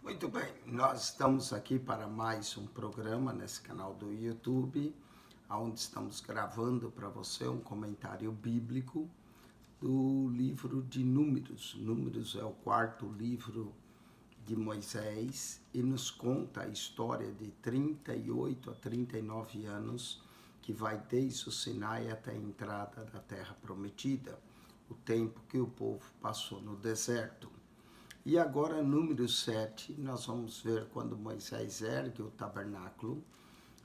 Muito bem, nós estamos aqui para mais um programa nesse canal do YouTube, onde estamos gravando para você um comentário bíblico do livro de Números. Números é o quarto livro de Moisés e nos conta a história de 38 a 39 anos que vai desde o Sinai até a entrada da Terra Prometida, o tempo que o povo passou no deserto. E agora, número 7, nós vamos ver quando Moisés ergue o tabernáculo,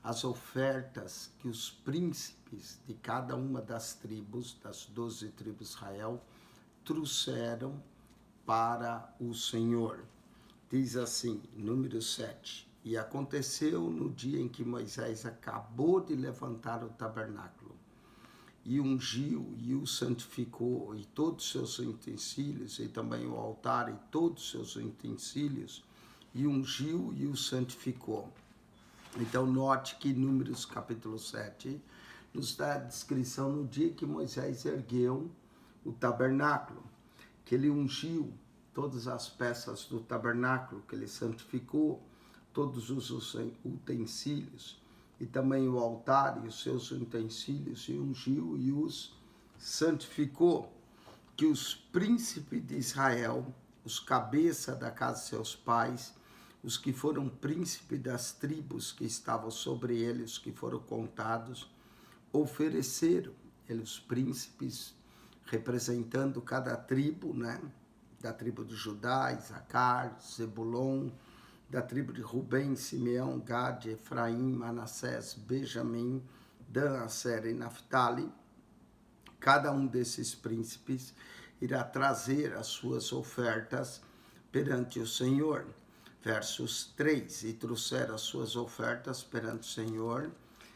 as ofertas que os príncipes de cada uma das tribos, das 12 tribos de Israel, trouxeram para o Senhor. Diz assim, número 7, e aconteceu no dia em que Moisés acabou de levantar o tabernáculo, e ungiu e o santificou, e todos os seus utensílios, e também o altar e todos os seus utensílios, e ungiu e o santificou. Então note que Números capítulo 7 nos dá a descrição no dia que Moisés ergueu o tabernáculo, que ele ungiu todas as peças do tabernáculo, que ele santificou todos os utensílios, e também o altar e os seus utensílios, e ungiu e os santificou, que os príncipes de Israel, os cabeças da casa de seus pais, os que foram príncipes das tribos que estavam sobre eles, os que foram contados, ofereceram, eles, os príncipes, representando cada tribo, né? Da tribo de Judá, Isacar, Zebulon, da tribo de Rubem, Simeão, Gade, Efraim, Manassés, Benjamim, Dan, Aser e Naftali. Cada um desses príncipes irá trazer as suas ofertas perante o Senhor. Versos 3, e trouxeram as suas ofertas perante o Senhor,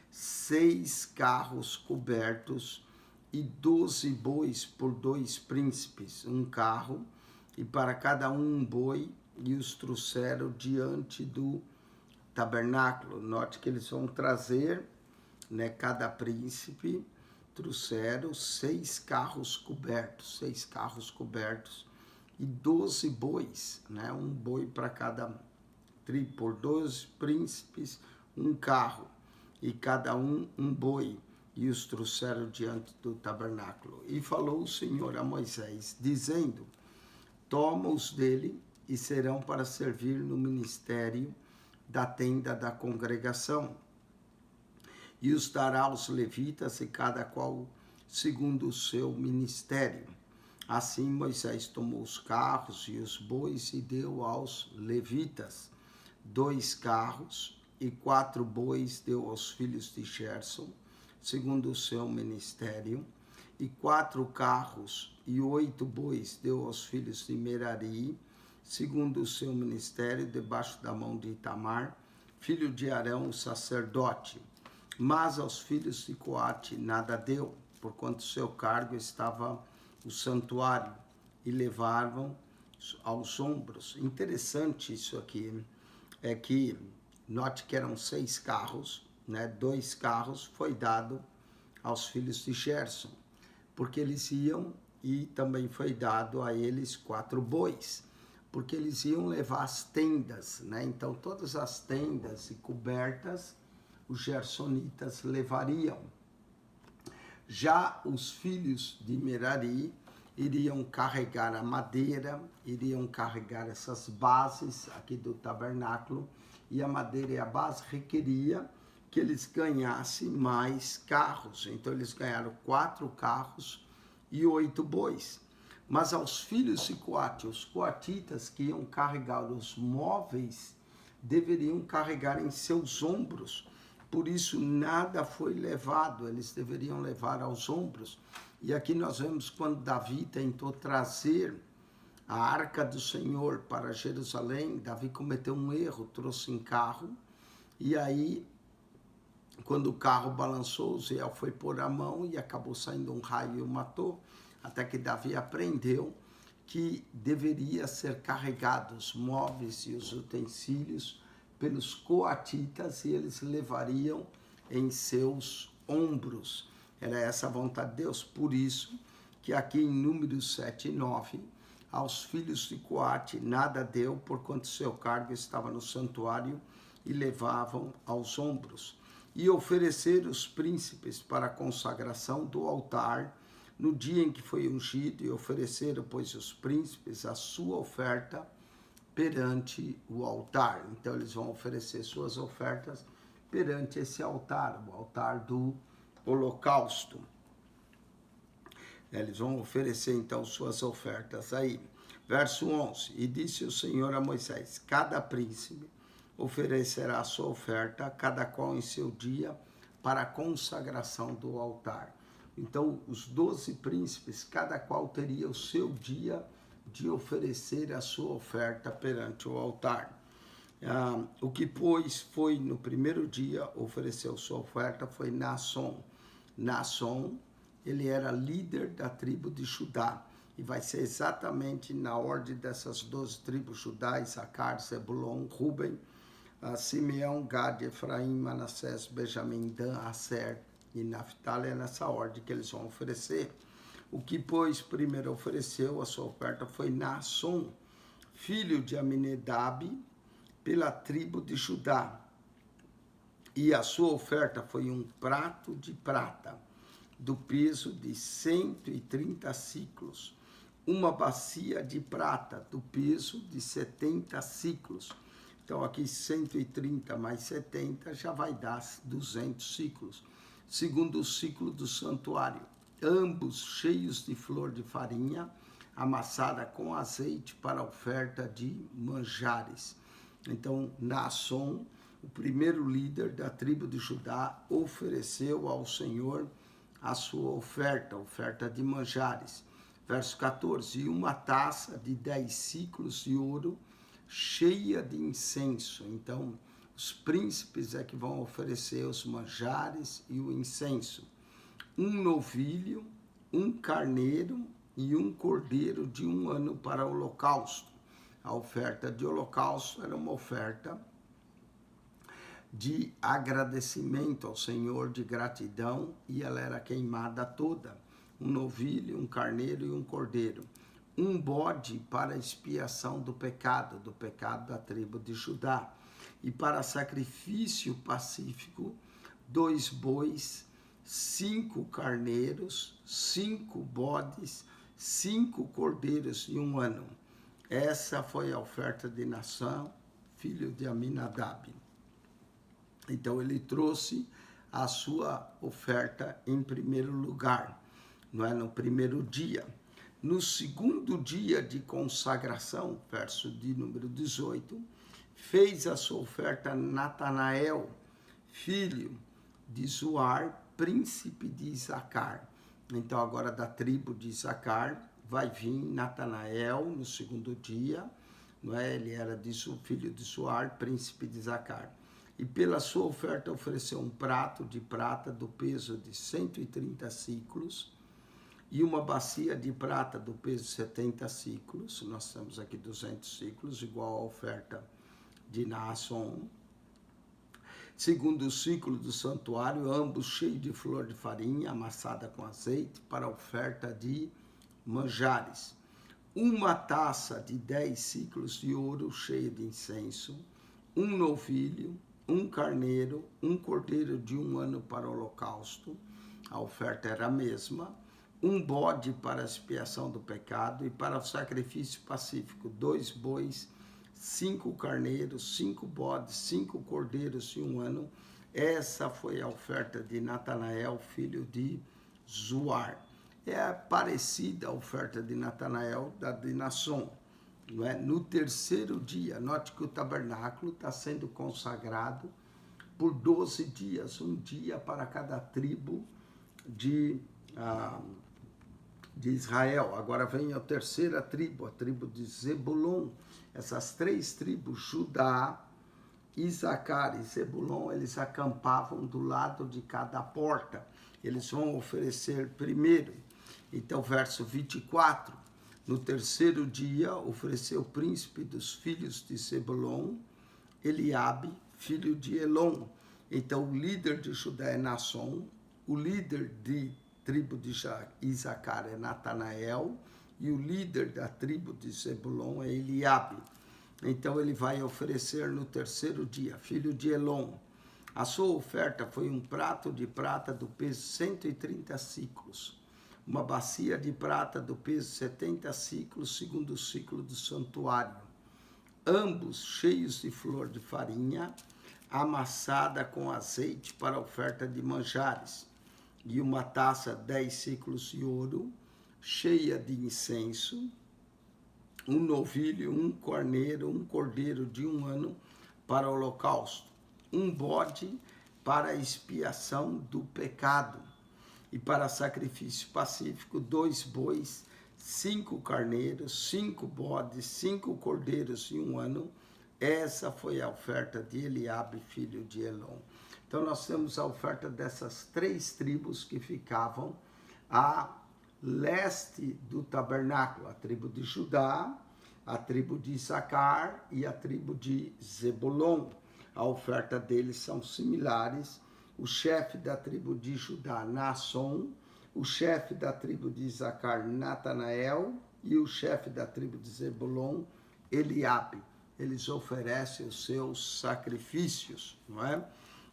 6 carros cobertos e 12 bois por 2 príncipes, um carro, e para cada um boi, e os trouxeram diante do tabernáculo. Note que eles vão trazer, né, cada príncipe, trouxeram 6 carros cobertos, e 12 bois, né, um boi para cada tribo, por 12 príncipes, um carro, e cada um boi, e os trouxeram diante do tabernáculo. E falou o Senhor a Moisés, dizendo, toma-os dele, e serão para servir no ministério da tenda da congregação. E os dará aos levitas, e cada qual segundo o seu ministério. Assim Moisés tomou os carros e os bois e deu aos levitas. 2 carros e 4 bois deu aos filhos de Gerson, segundo o seu ministério. E 4 carros e 8 bois deu aos filhos de Merari, segundo o seu ministério, debaixo da mão de Itamar, filho de Arão, sacerdote. Mas aos filhos de Coate nada deu, porquanto seu cargo estava o santuário, e levavam aos ombros. Interessante isso aqui, é que, note que eram 6 carros, né? 2 carros foi dado aos filhos de Gerson, porque eles iam, e também foi dado a eles 4 bois, porque eles iam levar as tendas, né? Então todas as tendas e cobertas os gersonitas levariam. Já os filhos de Merari iriam carregar a madeira, iriam carregar essas bases aqui do tabernáculo, e a madeira e a base requeria que eles ganhassem mais carros. Então eles ganharam 4 carros e 8 bois. Mas aos filhos de Coate, os coatitas que iam carregar os móveis, deveriam carregar em seus ombros. Por isso nada foi levado, eles deveriam levar aos ombros. E aqui nós vemos quando Davi tentou trazer a arca do Senhor para Jerusalém, Davi cometeu um erro, trouxe em carro, e aí quando o carro balançou, Uziel foi pôr a mão e acabou saindo um raio e o matou, até que Davi aprendeu que deveria ser carregados os móveis e os utensílios pelos coatitas, e eles levariam em seus ombros. Era essa a vontade de Deus. Por isso que aqui em Números 7 e 9, aos filhos de Coate nada deu, porquanto seu cargo estava no santuário e levavam aos ombros. E ofereceram os príncipes para a consagração do altar no dia em que foi ungido, e ofereceram, pois, os príncipes a sua oferta perante o altar. Então, eles vão oferecer suas ofertas perante esse altar, o altar do holocausto. Eles vão oferecer, então, suas ofertas aí. Verso 11, e disse o Senhor a Moisés, cada príncipe oferecerá a sua oferta, cada qual em seu dia, para a consagração do altar. Então, os 12 príncipes, cada qual teria o seu dia de oferecer a sua oferta perante o altar. O que, pois, foi no primeiro dia, ofereceu sua oferta, foi Naasson. Naasson, ele era líder da tribo de Judá, e vai ser exatamente na ordem dessas 12 tribos, Judá, Issacar, Zebulon, Ruben, Simeão, Gad, Efraim, Manassés, Benjamim, Dan, Aser e Naftali, é nessa ordem que eles vão oferecer. O que, pois, primeiro ofereceu a sua oferta foi Naasson, filho de Aminadab, pela tribo de Judá. E a sua oferta foi um prato de prata, do peso de 130 ciclos, uma bacia de prata, do peso de 70 ciclos. Então, aqui 130 mais 70 já vai dar 200 ciclos, segundo o ciclo do santuário. Ambos cheios de flor de farinha, amassada com azeite para oferta de manjares. Então, Naasson, o primeiro líder da tribo de Judá, ofereceu ao Senhor a sua oferta de manjares. Verso 14, e uma taça de 10 ciclos de ouro, cheia de incenso. Então, os príncipes é que vão oferecer os manjares e o incenso. Um novilho, um carneiro e um cordeiro de 1 ano para o holocausto. A oferta de holocausto era uma oferta de agradecimento ao Senhor, de gratidão, e ela era queimada toda. Um novilho, um carneiro e um cordeiro. Um bode para expiação do pecado da tribo de Judá. E para sacrifício pacífico, 2 bois, 5 carneiros, 5 bodes, 5 cordeiros de 1 ano. Essa foi a oferta de Naasson, filho de Aminadab. Então, ele trouxe a sua oferta em primeiro lugar, não é? No primeiro dia. No segundo dia de consagração, verso de número 18, fez a sua oferta Natanael, filho de Zuar, príncipe de Issacar. Então, agora da tribo de Issacar, vai vir Natanael no segundo dia, não é? Ele era filho de Zuar, príncipe de Issacar. E pela sua oferta ofereceu um prato de prata do peso de 130 ciclos e uma bacia de prata do peso de 70 ciclos. Nós temos aqui 200 ciclos, igual a oferta de Naasson. Segundo o ciclo do santuário, ambos cheios de flor de farinha, amassada com azeite, para a oferta de manjares. Uma taça de 10 ciclos de ouro cheia de incenso, um novilho, um carneiro, um cordeiro de 1 ano para o holocausto, a oferta era a mesma, um bode para a expiação do pecado e para o sacrifício pacífico, 2 bois, 5 carneiros, 5 bodes, 5 cordeiros de 1 ano. Essa foi a oferta de Natanael, filho de Zuar. É parecida a oferta de Natanael da de Naasson. Não é? No terceiro dia, note que o tabernáculo está sendo consagrado por 12 dias, um dia para cada tribo de Israel. Agora vem a terceira tribo, a tribo de Zebulon. Essas 3 tribos, Judá, Issacar e Zebulon, eles acampavam do lado de cada porta. Eles vão oferecer primeiro. Então, verso 24. No terceiro dia, ofereceu o príncipe dos filhos de Zebulon, Eliabe, filho de Elon. Então, o líder de Judá é Naasson, o líder de tribo de Issacar é Natanael, e o líder da tribo de Zebulon é Eliabe. Então ele vai oferecer no terceiro dia, filho de Elon. A sua oferta foi um prato de prata do peso 130 siclos, uma bacia de prata do peso 70 siclos, segundo o ciclo do santuário, ambos cheios de flor de farinha, amassada com azeite para oferta de manjares, e uma taça 10 ciclos de ouro, cheia de incenso, um novilho, um cordeiro de 1 ano para o holocausto, um bode para a expiação do pecado, e para sacrifício pacífico 2 bois, 5 carneiros, 5 bodes, 5 cordeiros de 1 ano. Essa foi a oferta de Eliabe, filho de Elon. Então nós temos a oferta dessas 3 tribos que ficavam a leste do tabernáculo, a tribo de Judá, a tribo de Issacar e a tribo de Zebulon. A oferta deles são similares. O chefe da tribo de Judá, Naasson, o chefe da tribo de Issacar, Natanael, e o chefe da tribo de Zebulon, Eliabe. Eles oferecem os seus sacrifícios, não é?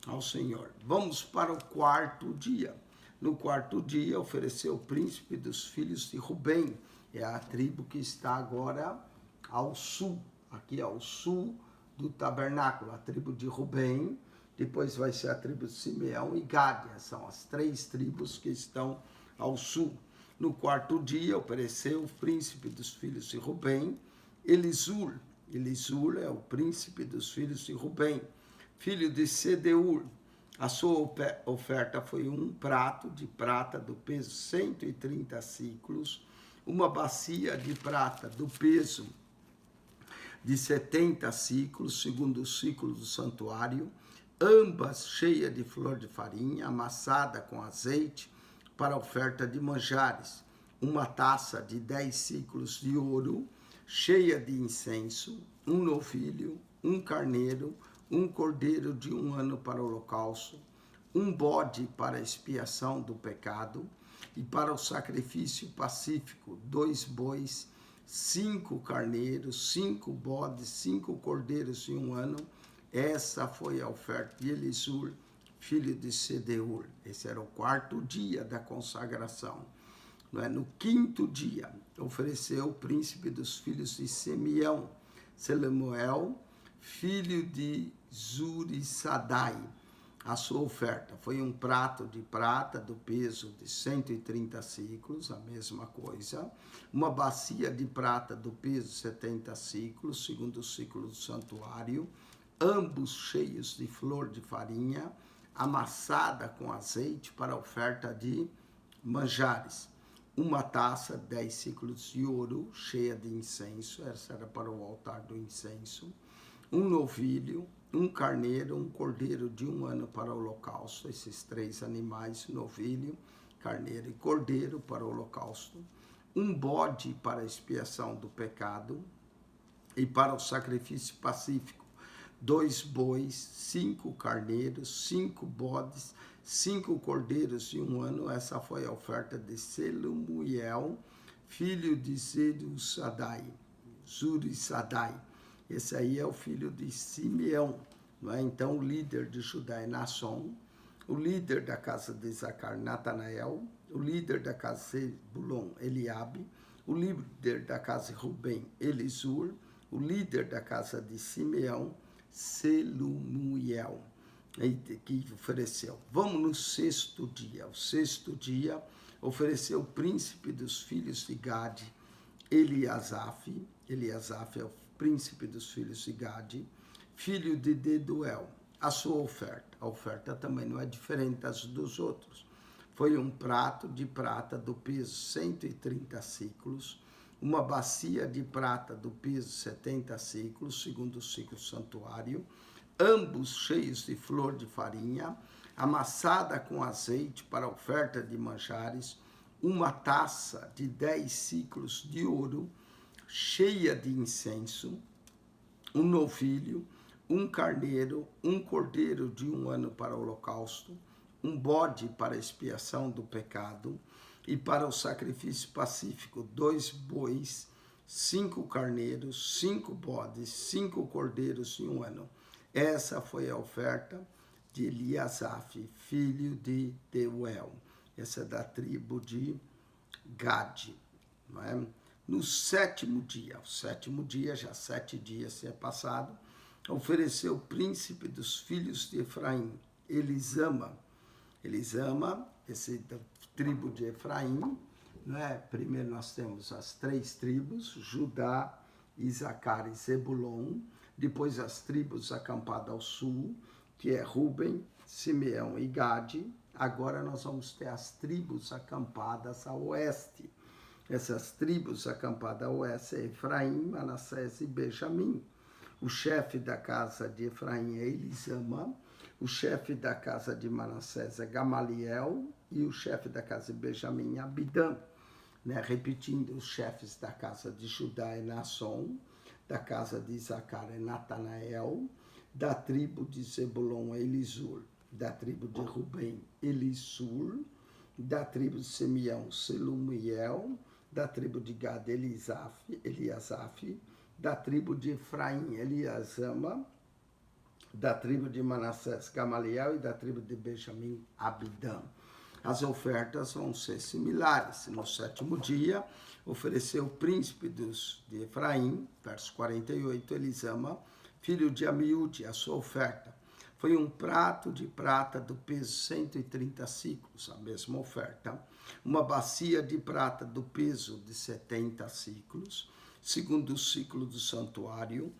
Ao Senhor. Vamos para o 4º dia. No 4º dia, ofereceu o príncipe dos filhos de Rubem. É a tribo que está agora ao sul, aqui ao sul do tabernáculo, a tribo de Rubem. Depois vai ser a tribo de Simeão e Gade. São as 3 tribos que estão ao sul. No 4º dia, ofereceu o príncipe dos filhos de Rubem, Elisur. Elisur é o príncipe dos filhos de Rubem, filho de Sedeur. A sua oferta foi um prato de prata do peso 130 ciclos, uma bacia de prata do peso de 70 ciclos, segundo o ciclo do santuário, ambas cheias de flor de farinha, amassada com azeite, para oferta de manjares, uma taça de 10 ciclos de ouro, cheia de incenso, um novilho, um carneiro, um cordeiro de 1 ano para o holocausto, um bode para a expiação do pecado, e para o sacrifício pacífico, 2 bois, 5 carneiros, 5 bodes, 5 cordeiros de 1 ano. Essa foi a oferta de Elisur, filho de Sedeur. Esse era o 4º dia da consagração. No 5º dia, ofereceu o príncipe dos filhos de Simeão, Selemuel, filho de Zurissadai. A sua oferta foi um prato de prata do peso de 130 ciclos, a mesma coisa, uma bacia de prata do peso de 70 ciclos, segundo o ciclo do santuário, ambos cheios de flor de farinha, amassada com azeite para oferta de manjares. Uma taça, 10 ciclos de ouro, cheia de incenso, essa era para o altar do incenso, um novilho, um carneiro, um cordeiro de 1 ano para o holocausto, esses 3 animais, novilho, carneiro e cordeiro para o holocausto, um bode para a expiação do pecado e para o sacrifício pacífico, 2 bois, 5 carneiros, 5 bodes, 5 cordeiros de 1 ano. Essa foi a oferta de Selumiel, filho de Zurissadai. Esse aí é o filho de Simeão, não é? Então, o líder de Judá é Naasson, o líder da casa de Issacar, Natanael, o líder da casa de Zebulon, Eliabe, o líder da casa de Rubem, Elisur, o líder da casa de Simeão, Selumiel, que ofereceu. Vamos no 6º dia. O 6º dia ofereceu o príncipe dos filhos de Gade, Eliasaf. Eliasaf é o príncipe dos filhos de Gade, filho de Deduel. A sua oferta. A oferta também não é diferente das dos outros. Foi um prato de prata do peso 130 ciclos, uma bacia de prata do peso 70 ciclos, segundo o ciclo santuário, ambos cheios de flor de farinha, amassada com azeite para oferta de manjares, uma taça de 10 ciclos de ouro, cheia de incenso, um novilho, um carneiro, um cordeiro de 1 ano para o holocausto, um bode para a expiação do pecado, E para o sacrifício pacífico, 2 bois, 5 carneiros, 5 bodes, 5 cordeiros e 1 ano. Essa foi a oferta de Eliasaf, filho de Deuel. Essa é da tribo de Gade. Não é? No 7º dia, o 7º dia, já 7 dias se é passado, ofereceu o príncipe dos filhos de Efraim, Elisama. Elisama, esse da tribo de Efraim, né? Primeiro nós temos as 3 tribos, Judá, Isacar e Zebulon, depois as tribos acampadas ao sul, que é Ruben, Simeão e Gade. Agora nós vamos ter as tribos acampadas ao oeste. Essas tribos acampadas ao oeste é Efraim, Manassés e Benjamim. O chefe da casa de Efraim é Elisama, o chefe da casa de Manassés é Gamaliel e o chefe da casa de Benjamim é Abidã. Né? Repetindo, os chefes da casa de Judá é Nasson, da casa de Isacar é Natanael, da tribo de Zebulon é Elisur, da tribo de Ruben, Elisur, da tribo de Simeão, Selumiel, da tribo de Gad, Eliasaf, da tribo de Efraim, Eliasama, da tribo de Manassés, Gamaliel, e da tribo de Benjamim, Abidã. As ofertas vão ser similares. No 7º dia, ofereceu o príncipe de Efraim, verso 48, Elisama, filho de Amiúde, a sua oferta. Foi um prato de prata do peso 130 ciclos, a mesma oferta. Uma bacia de prata do peso de 70 ciclos, segundo o ciclo do santuário,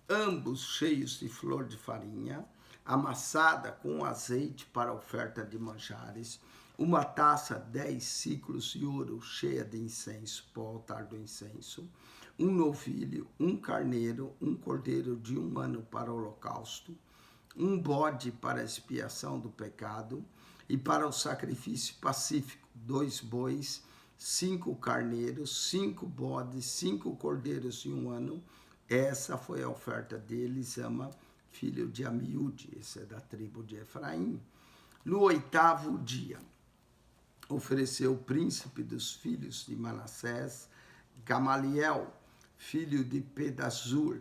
ambos cheios de flor de farinha, amassada com azeite para oferta de manjares, uma taça 10 ciclos de ouro cheia de incenso para o altar do incenso, um novilho, um carneiro, um cordeiro de 1 ano para o holocausto, um bode para a expiação do pecado e para o sacrifício pacífico, 2 bois, 5 carneiros, 5 bodes, 5 cordeiros de 1 ano. Essa foi a oferta de Elisama, filho de Amiúde, esse é da tribo de Efraim. No 8º dia, ofereceu o príncipe dos filhos de Manassés, Gamaliel, filho de Pedazur.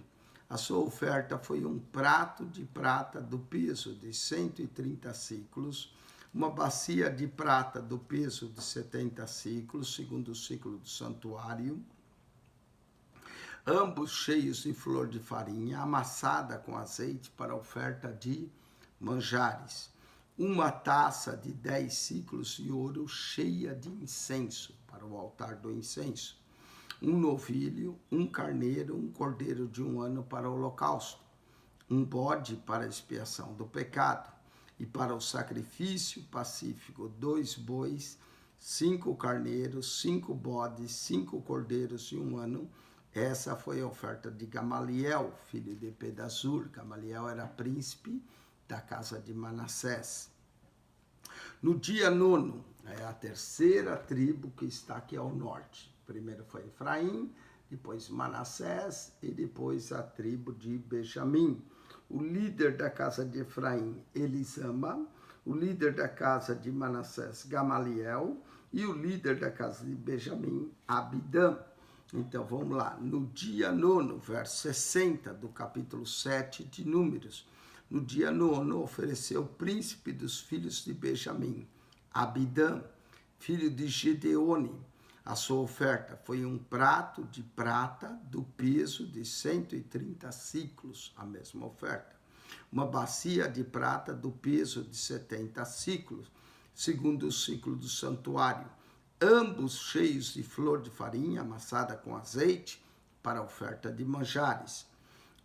A sua oferta foi um prato de prata do peso de 130 ciclos, uma bacia de prata do peso de 70 ciclos, segundo o ciclo do santuário, ambos cheios de flor de farinha, amassada com azeite para oferta de manjares. Uma taça de 10 ciclos de ouro cheia de incenso para o altar do incenso. Um novilho, um carneiro, um cordeiro de 1 ano para o holocausto. Um bode para a expiação do pecado. E para o sacrifício pacífico, 2 bois, 5 carneiros, 5 bodes, 5 cordeiros de 1 ano. Essa foi a oferta de Gamaliel, filho de Pedazur. Gamaliel era príncipe da casa de Manassés. No dia 9º, é a 3ª tribo que está aqui ao norte. Primeiro foi Efraim, depois Manassés e depois a tribo de Benjamim. O líder da casa de Efraim, Elisama, o líder da casa de Manassés, Gamaliel, e o líder da casa de Benjamim, Abidã. Então vamos lá, no dia 9º, verso 60 do capítulo 7 de Números, no dia 9º ofereceu o príncipe dos filhos de Benjamim, Abidã, filho de Gedeone. A sua oferta foi um prato de prata do peso de 130 ciclos, a mesma oferta. Uma bacia de prata do peso de 70 ciclos, segundo o ciclo do santuário, ambos cheios de flor de farinha amassada com azeite para oferta de manjares.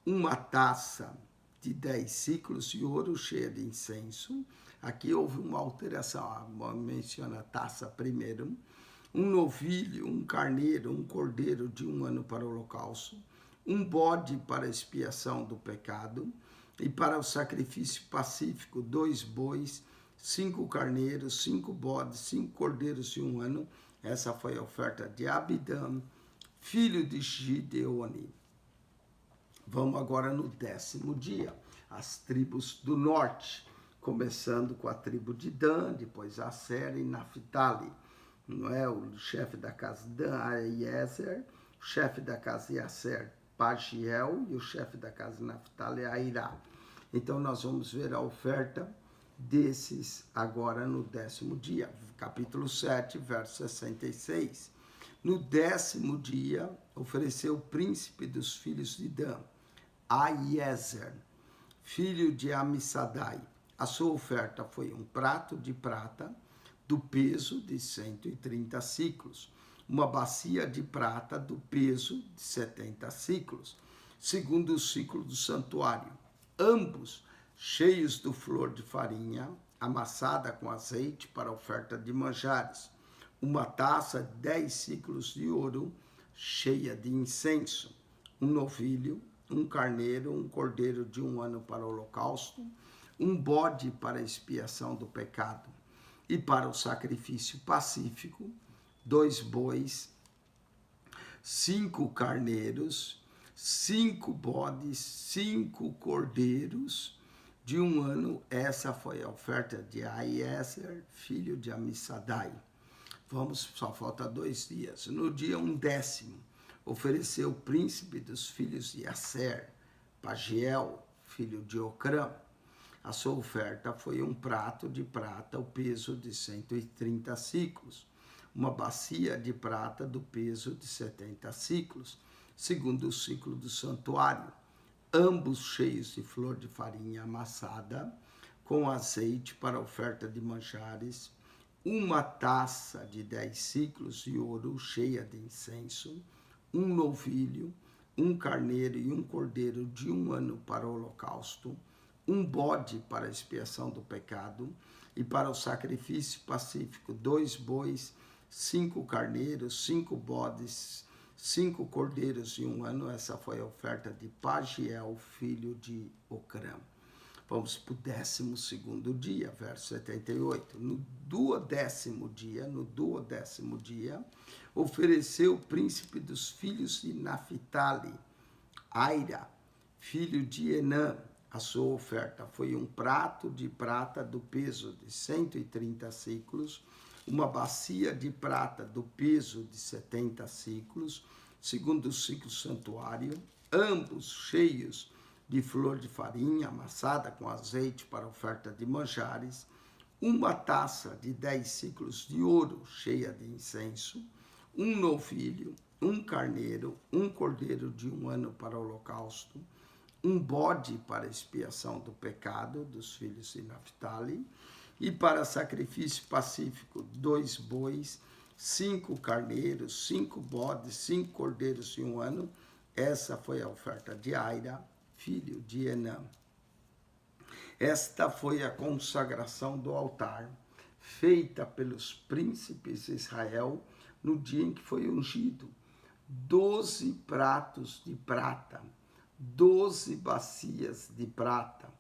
Uma taça de 10 ciclos de ouro cheia de incenso. Aqui houve uma alteração, menciona a taça primeiro. Um novilho, um carneiro, um cordeiro de 1 ano para o holocausto, um bode para a expiação do pecado, e para o sacrifício pacífico, 2 bois, 5 carneiros, 5 bodes, 5 cordeiros de 1 ano. Essa foi a oferta de Abidã, filho de Gideone. Vamos agora no 10º dia, as tribos do norte, começando com a tribo de Dan, depois Aser e Naphtali. não é? O chefe da casa Dan, Aiezer, o chefe da casa Yasser, Pagiel, e o chefe da casa Naphtali, Airá. Então nós vamos ver a oferta desses agora no 10º dia, capítulo 7, verso 66. No 10º dia, ofereceu o príncipe dos filhos de Dan, Aiezer, filho de Amissadai. A sua oferta foi um prato de prata do peso de 130 ciclos, uma bacia de prata do peso de 70 ciclos, segundo o ciclo do santuário, ambos cheios do flor de farinha, amassada com azeite para oferta de manjares, uma taça de 10 ciclos de ouro, cheia de incenso, um novilho, um carneiro, um cordeiro de 1 ano para o holocausto, um bode para a expiação do pecado, e para o sacrifício pacífico, 2 bois, 5 carneiros, 5 bodes, 5 cordeiros de 1 ano. Essa foi a oferta de Aiezer, filho de Amissadai. Só falta 2 dias. No dia 10º, ofereceu o príncipe dos filhos de Yasser, Pagiel, filho de Ocrã. A sua oferta foi um prato de prata, o peso de 130 ciclos, uma bacia de prata do peso de 70 ciclos, segundo o ciclo do santuário, ambos cheios de flor de farinha amassada, com azeite para oferta de manjares, uma taça de 10 ciclos de ouro cheia de incenso, um novilho, um carneiro e um cordeiro de 1 ano para o holocausto, um bode para a expiação do pecado, e para o sacrifício pacífico 2 bois, 5 carneiros, 5 bodes, 5 cordeiros de 1 ano. Essa foi a oferta de Pagiel, filho de Ocrã. Vamos para o 12º dia, verso 78. No 12º dia, ofereceu o príncipe dos filhos de Naphtali, Aira, filho de Enã. A sua oferta foi um prato de prata do peso de 130 ciclos, uma bacia de prata do peso de 70 ciclos, segundo o ciclo santuário, ambos cheios de flor de farinha amassada com azeite para oferta de manjares, uma taça de 10 ciclos de ouro cheia de incenso, um novilho, um carneiro, um cordeiro de 1 ano para o holocausto, um bode para expiação do pecado dos filhos de Naphtali, e para sacrifício pacífico 2 bois, 5 carneiros, 5 bodes, 5 cordeiros de 1 ano. Essa foi a oferta de Aira, filho de Enã. Esta foi a consagração do altar, feita pelos príncipes de Israel no dia em que foi ungido. 12 pratos de prata, 12 bacias de prata,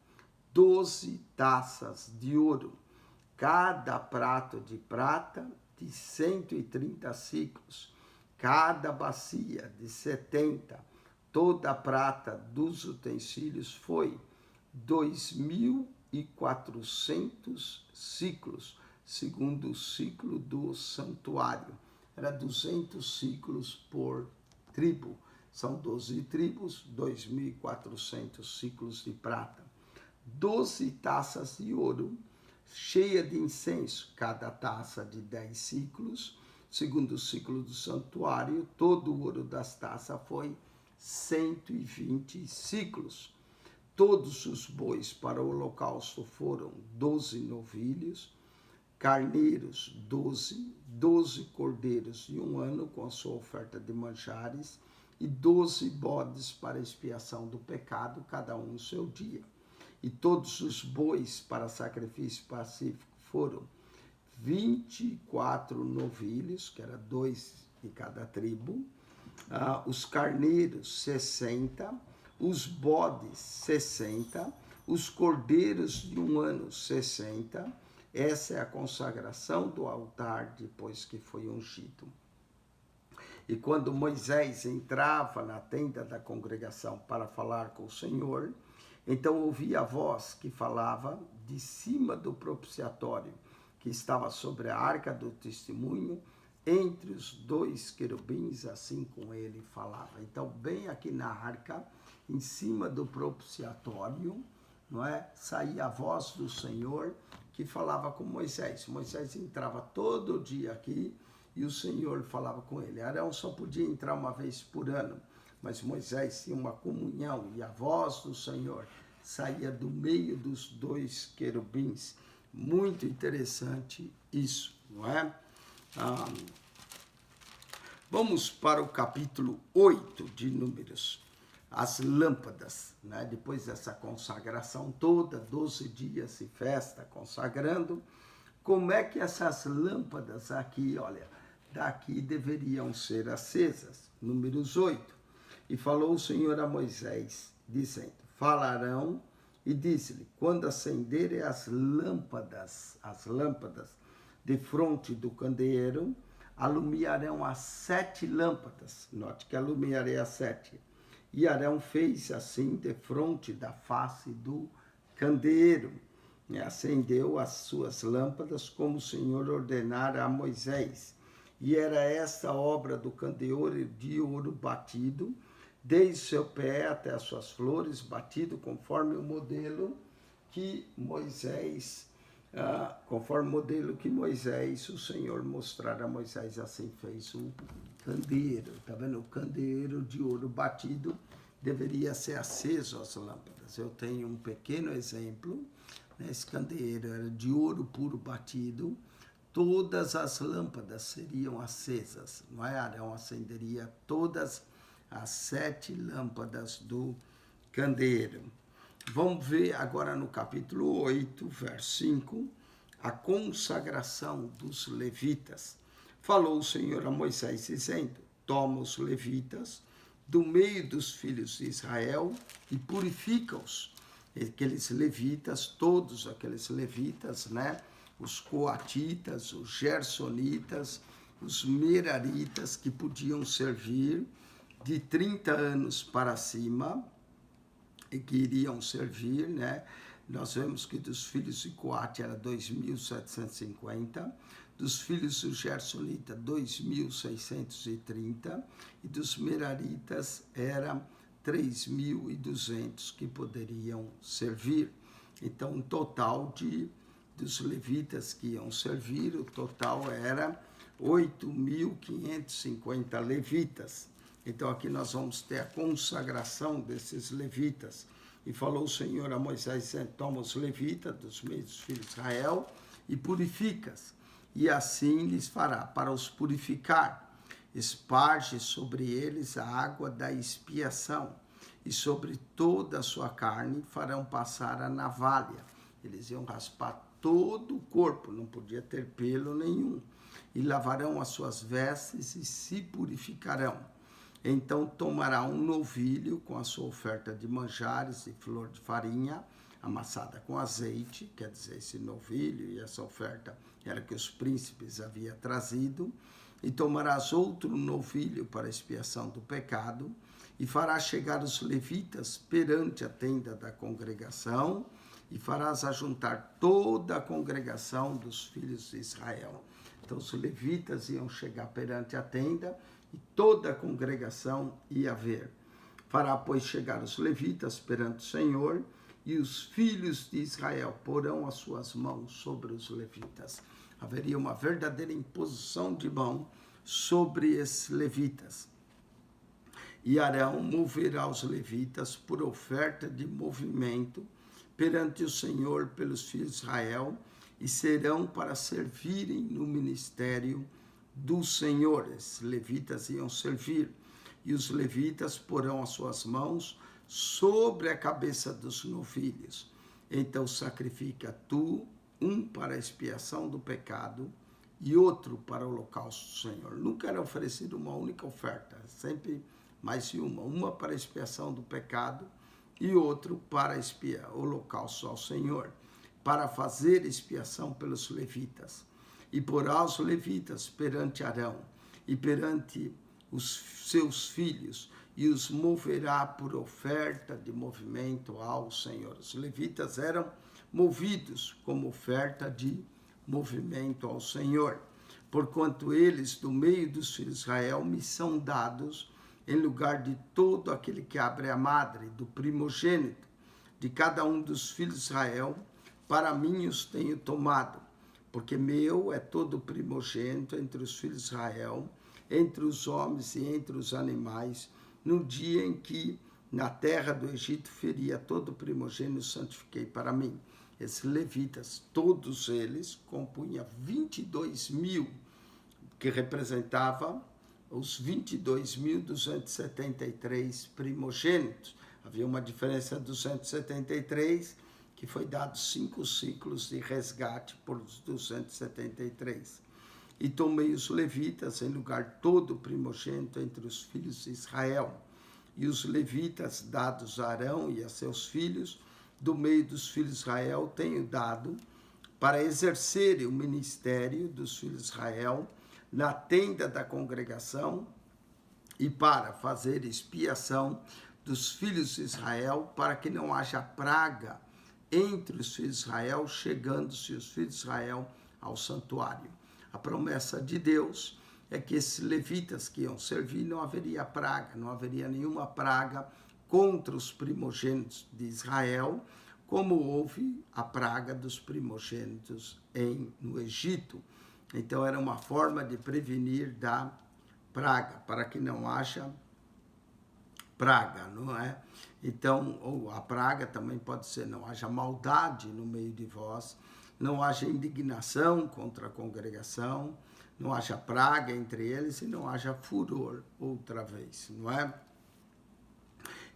12 taças de ouro, cada prato de prata de 130 ciclos, cada bacia de 70, toda a prata dos utensílios foi 2.400 ciclos, segundo o ciclo do santuário. Era 200 ciclos por tribo. São 12 tribos, 2.400 ciclos de prata. 12 taças de ouro, cheia de incenso, cada taça de 10 ciclos. Segundo o ciclo do santuário, todo o ouro das taças foi 120 ciclos. Todos os bois para o holocausto foram 12 novilhos, carneiros 12 cordeiros de 1 ano com a sua oferta de manjares, e 12 bodes para expiação do pecado, cada um no seu dia. E todos os bois para sacrifício pacífico foram 24 novilhos, que era 2 de cada tribo, os carneiros 60, os bodes 60, os cordeiros de 1 ano 60. Essa é a consagração do altar depois que foi ungido. E quando Moisés entrava na tenda da congregação para falar com o Senhor, então ouvia a voz que falava de cima do propiciatório, que estava sobre a arca do testemunho, entre os dois querubins, assim como ele falava. Então, bem aqui na arca, em cima do propiciatório, não é? Saía a voz do Senhor que falava com Moisés. Moisés entrava todo dia aqui e o Senhor falava com ele. Arão só podia entrar uma vez por ano, mas Moisés tinha uma comunhão e a voz do Senhor saía do meio dos dois querubins. Muito interessante isso, não é? Vamos para o capítulo 8 de Números. As lâmpadas, né? Depois dessa consagração toda, 12 dias de festa consagrando, como é que essas lâmpadas aqui, olha, daqui deveriam ser acesas? Números 8. E falou o Senhor a Moisés, dizendo, falarão e disse-lhe, quando acenderem as lâmpadas defronte do candeeiro, alumiarão as 7 lâmpadas. Note que alumiarei as 7. E Arão fez assim defronte da face do candeeiro. E acendeu as suas lâmpadas como o Senhor ordenara a Moisés. E era esta obra do candeeiro de ouro batido, desde seu pé até as suas flores, batido conforme o modelo que Moisés, o Senhor mostrara a Moisés, assim fez o candeeiro. Está vendo? O candeeiro de ouro batido deveria ser aceso as lâmpadas. Eu tenho um pequeno exemplo. Esse candeeiro era de ouro puro batido. Todas as lâmpadas seriam acesas. Não é? Arão acenderia todas as 7 lâmpadas do candeeiro. Vamos ver agora no capítulo 8, verso 5, a consagração dos levitas. Falou o Senhor a Moisés, dizendo, toma os levitas do meio dos filhos de Israel e purifica-os. Aqueles levitas, todos aqueles levitas, né? Os coatitas, os gersonitas, os meraritas que podiam servir de 30 anos para cima, e que iriam servir, né? Nós vemos que dos filhos de Coate era 2.750, dos filhos do Gersonita 2.630 e dos Meraritas era 3.200 que poderiam servir. Então, um total dos levitas que iam servir, o total era 8.550 levitas. Então, aqui nós vamos ter a consagração desses levitas. E falou o Senhor a Moisés, dizendo, toma os levitas dos meios dos filhos de Israel e purifica-os. E assim lhes fará, para os purificar. Esparge sobre eles a água da expiação, e sobre toda a sua carne farão passar a navalha. Eles iam raspar todo o corpo, não podia ter pelo nenhum. E lavarão as suas vestes e se purificarão. Então tomará um novilho com a sua oferta de manjares e flor de farinha, amassada com azeite, quer dizer, esse novilho e essa oferta era que os príncipes haviam trazido, e tomarás outro novilho para expiação do pecado, e farás chegar os levitas perante a tenda da congregação, e farás ajuntar toda a congregação dos filhos de Israel. Então os levitas iam chegar perante a tenda, e toda a congregação ia ver. Fará, pois, chegar os levitas perante o Senhor, e os filhos de Israel porão as suas mãos sobre os levitas. Haveria uma verdadeira imposição de mão sobre esses levitas. E Arão moverá os levitas por oferta de movimento perante o Senhor pelos filhos de Israel, e serão para servirem no ministério dos senhores. Levitas iam servir, e os levitas porão as suas mãos sobre a cabeça dos novilhos. Então sacrifica tu um para a expiação do pecado e outro para o holocausto do Senhor. Nunca era oferecida uma única oferta, sempre mais de uma para a expiação do pecado e outro para expiar o holocausto ao Senhor, para fazer expiação pelos levitas. E porá os levitas perante Arão e perante os seus filhos, e os moverá por oferta de movimento ao Senhor. Os levitas eram movidos como oferta de movimento ao Senhor. porquanto eles, do meio dos filhos de Israel, me são dados em lugar de todo aquele que abre a madre, do primogênito, de cada um dos filhos de Israel, para mim os tenho tomado, porque meu é todo primogênito entre os filhos de Israel, entre os homens e entre os animais, no dia em que na terra do Egito feria todo primogênito, santifiquei para mim. Esses levitas, todos eles, compunham 22.000, que representava os 22.273 primogênitos. Havia uma diferença de 273, que foi dado 5 ciclos de resgate por 273. E tomei os levitas em lugar todo primogênito entre os filhos de Israel. E os levitas, dados a Arão e a seus filhos, do meio dos filhos de Israel, tenho dado para exercerem o ministério dos filhos de Israel na tenda da congregação e para fazer expiação dos filhos de Israel, para que não haja praga entre os filhos de Israel, chegando-se os filhos de Israel ao santuário. A promessa de Deus é que esses levitas que iam servir, não haveria praga, não haveria nenhuma praga contra os primogênitos de Israel, como houve a praga dos primogênitos no Egito. Então era uma forma de prevenir da praga, para que não haja praga, não é? Então, ou a praga também pode ser, não haja maldade no meio de vós, não haja indignação contra a congregação, não haja praga entre eles e não haja furor outra vez, não é?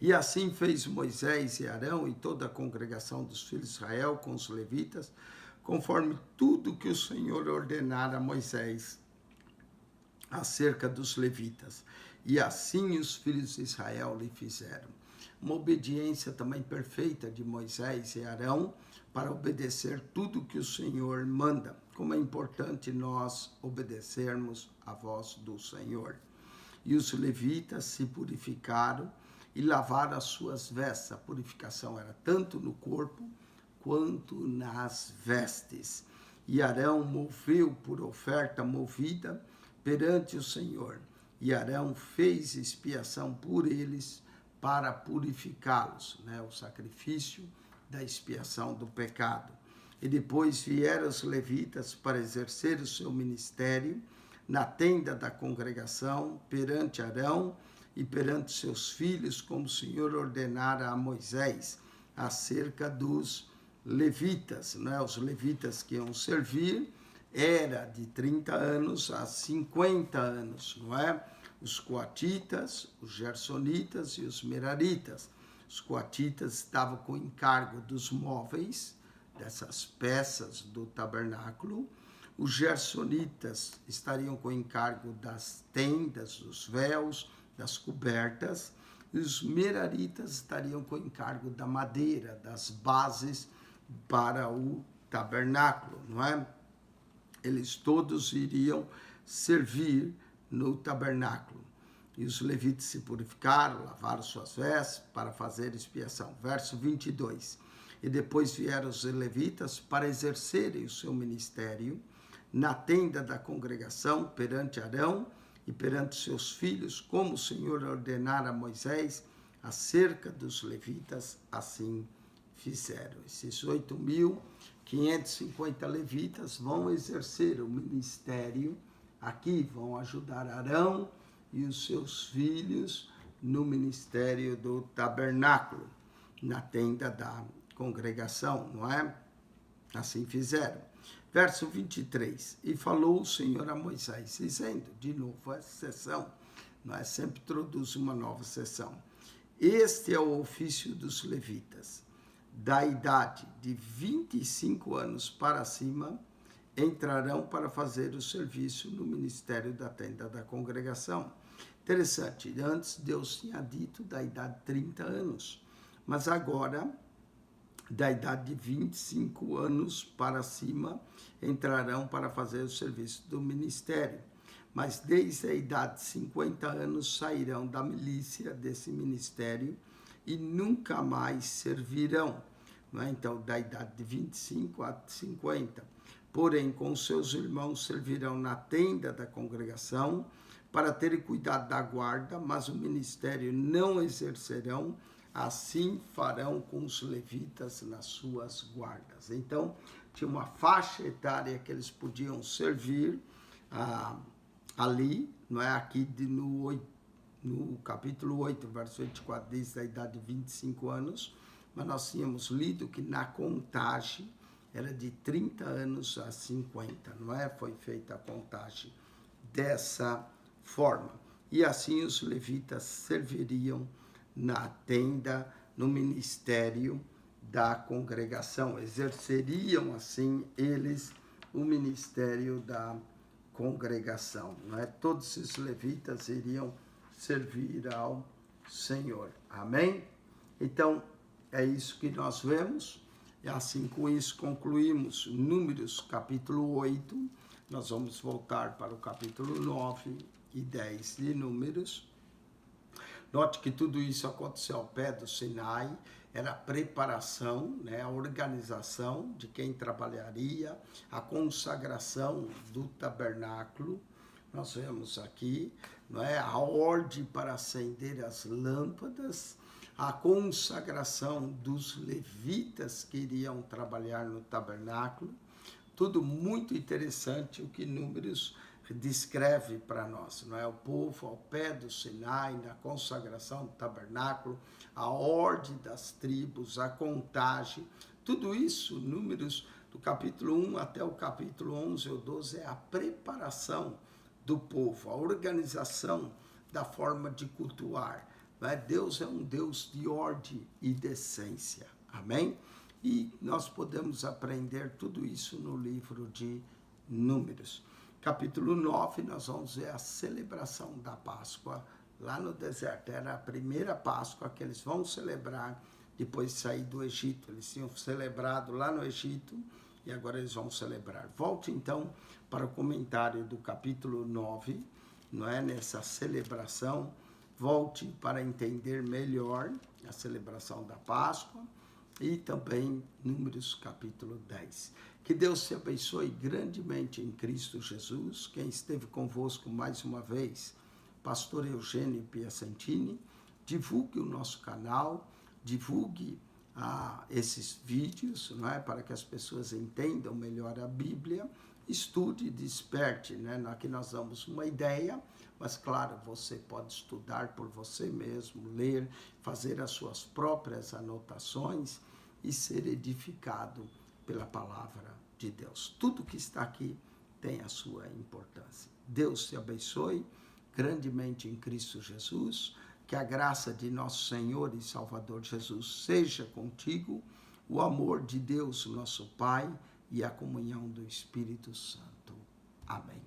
E assim fez Moisés e Arão e toda a congregação dos filhos de Israel com os levitas, conforme tudo que o Senhor ordenara a Moisés acerca dos levitas. E assim os filhos de Israel lhe fizeram. Uma obediência também perfeita de Moisés e Arão para obedecer tudo que o Senhor manda. Como é importante nós obedecermos a voz do Senhor. E os levitas se purificaram e lavaram as suas vestes. A purificação era tanto no corpo quanto nas vestes. E Arão moveu por oferta movida perante o Senhor. E Arão fez expiação por eles para purificá-los, né? O sacrifício da expiação do pecado. E depois vieram os levitas para exercer o seu ministério na tenda da congregação perante Arão e perante seus filhos, como o Senhor ordenara a Moisés, acerca dos levitas, né? Os levitas que iam servir era de 30 anos a 50 anos, não é? Os coatitas, os gersonitas e os meraritas. Os coatitas estavam com encargo dos móveis, dessas peças do tabernáculo. Os gersonitas estariam com encargo das tendas, dos véus, das cobertas. E os meraritas estariam com encargo da madeira, das bases para o tabernáculo, não é? Eles todos iriam servir no tabernáculo. E os levitas se purificaram, lavaram suas vestes para fazer expiação. Verso 22. E depois vieram os levitas para exercerem o seu ministério na tenda da congregação perante Arão e perante seus filhos, como o Senhor ordenara a Moisés acerca dos levitas, assim fizeram. Esses 8.550 levitas vão exercer o ministério aqui, vão ajudar Arão e os seus filhos no ministério do tabernáculo, na tenda da congregação, não é? Assim fizeram. Verso 23. E falou o Senhor a Moisés, dizendo, de novo essa sessão, não é? Sempre introduz uma nova sessão. Este é o ofício dos levitas, da idade de 25 anos para cima, entrarão para fazer o serviço no ministério da tenda da congregação. Interessante, antes Deus tinha dito da idade de 30 anos, mas agora, da idade de 25 anos para cima, entrarão para fazer o serviço do ministério. Mas desde a idade de 50 anos sairão da milícia desse ministério e nunca mais servirão. Não é? Então, da idade de 25 a 50. porém com seus irmãos servirão na tenda da congregação, para terem cuidado da guarda, mas o ministério não exercerão, assim farão com os levitas nas suas guardas. Então, tinha uma faixa etária que eles podiam servir ali, não é? Aqui no capítulo 8, verso 24, diz da idade de 25 anos, mas nós tínhamos lido que na contagem era de 30 anos a 50, não é? Foi feita a contagem dessa forma. E assim os levitas serviriam na tenda, no ministério da congregação. Exerceriam assim eles o ministério da congregação, não é? Todos esses levitas iriam servir ao Senhor. Amém? Então, é isso que nós vemos. E assim, com isso, concluímos Números capítulo 8. Nós vamos voltar para o capítulo 9 e 10 de Números. Note que tudo isso aconteceu ao pé do Sinai, era a preparação, né, a organização de quem trabalharia, a consagração do tabernáculo. Nós vemos aqui, não é, a ordem para acender as lâmpadas, a consagração dos levitas que iriam trabalhar no tabernáculo. Tudo muito interessante o que Números descreve para nós, não é? O povo ao pé do Sinai, na consagração do tabernáculo, a ordem das tribos, a contagem, tudo isso, Números do capítulo 1 até o capítulo 11 ou 12, é a preparação do povo, a organização da forma de cultuar. Não é? Deus é um Deus de ordem e decência, amém? E nós podemos aprender tudo isso no livro de Números. Capítulo 9, nós vamos ver a celebração da Páscoa lá no deserto. Era a primeira Páscoa que eles vão celebrar depois de sair do Egito. Eles tinham celebrado lá no Egito e agora eles vão celebrar. Volte então para o comentário do capítulo 9, não é? Nessa celebração, volte para entender melhor a celebração da Páscoa e também Números capítulo 10. Que Deus te abençoe grandemente em Cristo Jesus. Quem esteve convosco mais uma vez, pastor Eugênio Piacentini. Divulgue o nosso canal, divulgue esses vídeos, não é? Para que as pessoas entendam melhor a Bíblia. Estude, desperte, né? Aqui nós damos uma ideia, mas claro, você pode estudar por você mesmo, ler, fazer as suas próprias anotações e ser edificado pela palavra de Deus. Tudo que está aqui tem a sua importância. Deus te abençoe grandemente em Cristo Jesus. Que a graça de nosso Senhor e Salvador Jesus seja contigo, o amor de Deus, nosso Pai, e a comunhão do Espírito Santo. Amém.